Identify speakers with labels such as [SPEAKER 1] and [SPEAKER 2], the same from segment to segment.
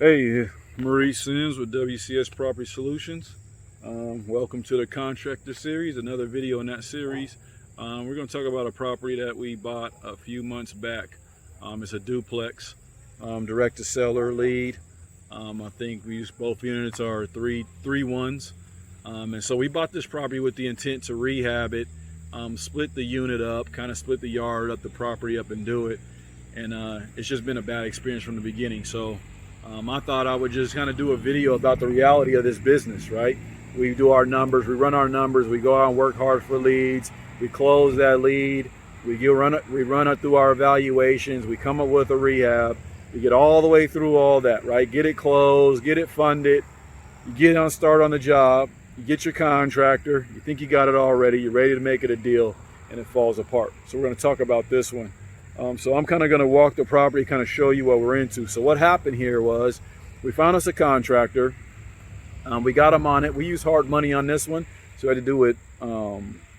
[SPEAKER 1] Hey, Maurice Sims with WCS Property Solutions. Welcome to the Contractor Series, another video in that series. We're going to talk about a property that we bought a few months back. It's a duplex, direct to seller lead. I think both units are three ones. And so we bought this property with the intent to rehab it, split the unit up, kind of split the yard up, the property up and do it. And it's just been a bad experience from the beginning. So I thought I would just kind of do a video about the reality of this business, right? We do our numbers, we run our numbers, we go out and work hard for leads, we close that lead, we run it through our evaluations, we come up with a rehab, we get all the way through all that, right? Get it closed, get it funded, you get on start on the job, you get your contractor, you think you got it all ready, you're ready to make it a deal, and it falls apart. So we're going to talk about this one. So I'm kind of going to walk the property, kind of show you what we're into. So what happened here was we found us a contractor. We got him on it. We used hard money on this one, so we had to do it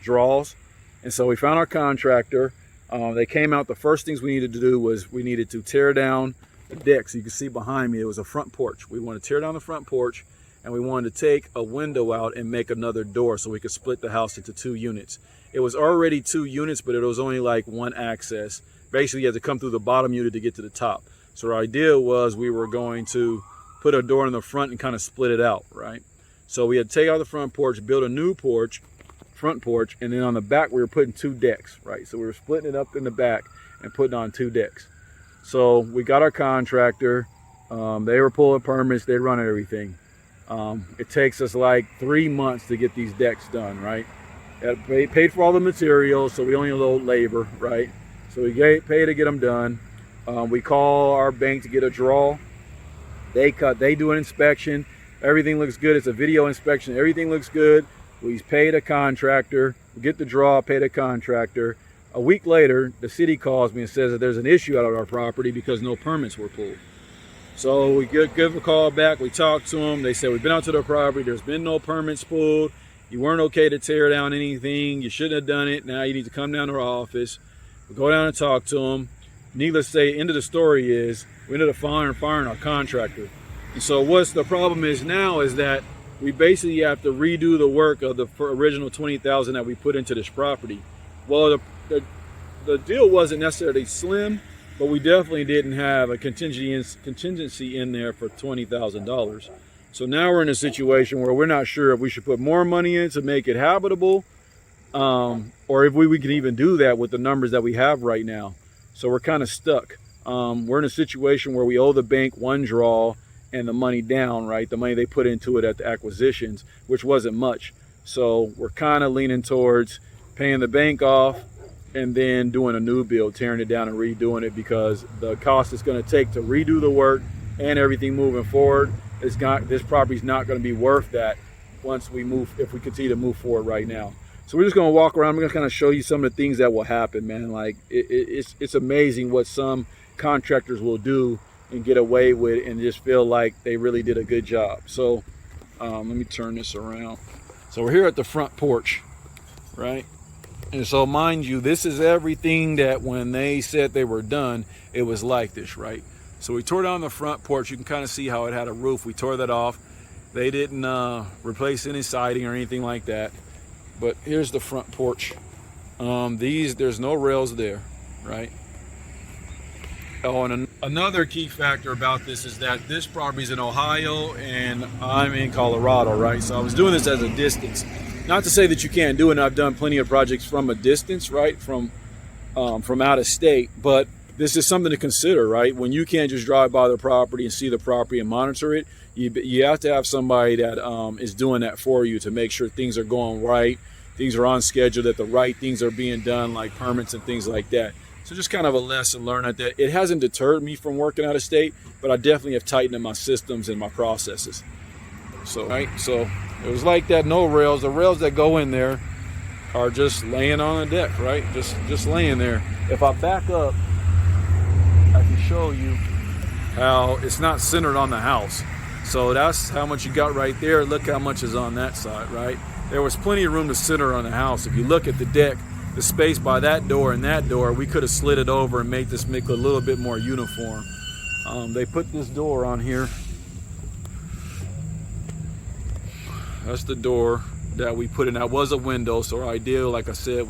[SPEAKER 1] draws. And so we found our contractor. They came out. The first things we needed to do was we needed to tear down the decks. You can see behind me, it was a front porch. We wanted to tear down the front porch, and we wanted to take a window out and make another door so we could split the house into 2 units. It was already 2 units, but it was only like 1 access. Basically, you had to come through the bottom unit to get to the top. So our idea was we were going to put a door in the front and kind of split it out, right? So we had to take out the front porch, build a new porch, front porch, and then on the back we were putting 2 decks, right? So we were splitting it up in the back and putting on 2 decks. So we got our contractor. They were pulling permits, they run everything. It takes us like 3 months to get these decks done, right? Paid for all the materials, so we only load labor, right? So we pay to get them done. We call our bank to get a draw. They do an inspection. Everything looks good. It's a video inspection. Everything looks good. We paid a contractor. We get the draw, pay the contractor. A week later, the city calls me and says that there's an issue out of our property because no permits were pulled. So we give a call back. We talk to them. They said, we've been out to the property. There's been no permits pulled. You weren't okay to tear down anything. You shouldn't have done it. Now you need to come down to our office. We go down and talk to them. Needless to say, end of the story is we ended up firing our contractor. And so what's the problem is now is that we basically have to redo the work of the original $20,000 that we put into this property. Well, the deal wasn't necessarily slim, but we definitely didn't have a contingency in there for $20,000. So now we're in a situation where we're not sure if we should put more money in to make it habitable, or if we can even do that with the numbers that we have right now. So we're kind of stuck. We're in a situation where we owe the bank 1 draw and the money down, right? The money they put into it at the acquisitions, which wasn't much. So we're kind of leaning towards paying the bank off and then doing a new build, tearing it down and redoing it, because the cost it's going to take to redo the work and everything moving forward, this property's not going to be worth that once we move, if we continue to move forward right now. So we're just going to walk around. I'm going to kind of show you some of the things that will happen, man. Like it's amazing what some contractors will do and get away with and just feel like they really did a good job. So let me turn this around. So we're here at the front porch, right? And so mind you, this is everything that when they said they were done, it was like this, right? So we tore down the front porch. You can kind of see how it had a roof. We tore that off. They didn't replace any siding or anything like that. But here's the front porch. There's no rails there, right? Oh, and another key factor about this is that this property's in Ohio and I'm in Colorado, right? So I was doing this as a distance. Not to say that you can't do it, and I've done plenty of projects from a distance, right? From out of state, but this is something to consider, right? When you can't just drive by the property and see the property and monitor it, you have to have somebody that is doing that for you to make sure things are going right, things are on schedule, that the right things are being done, like permits and things like that. So just kind of a lesson learned at that. It hasn't deterred me from working out of state, but I definitely have tightened up my systems and my processes. So, right, so it was like that, no rails. The rails that go in there are just laying on the deck, right? Just laying there. If I back up, I can show you how it's not centered on the house. So that's how much you got right there. Look how much is on that side, right? There was plenty of room to center on the house. If you look at the deck, the space by that door and that door, we could have slid it over and made this make a little bit more uniform. They put this door on here That's the door that we put in. That was a window, so our ideal, like I said,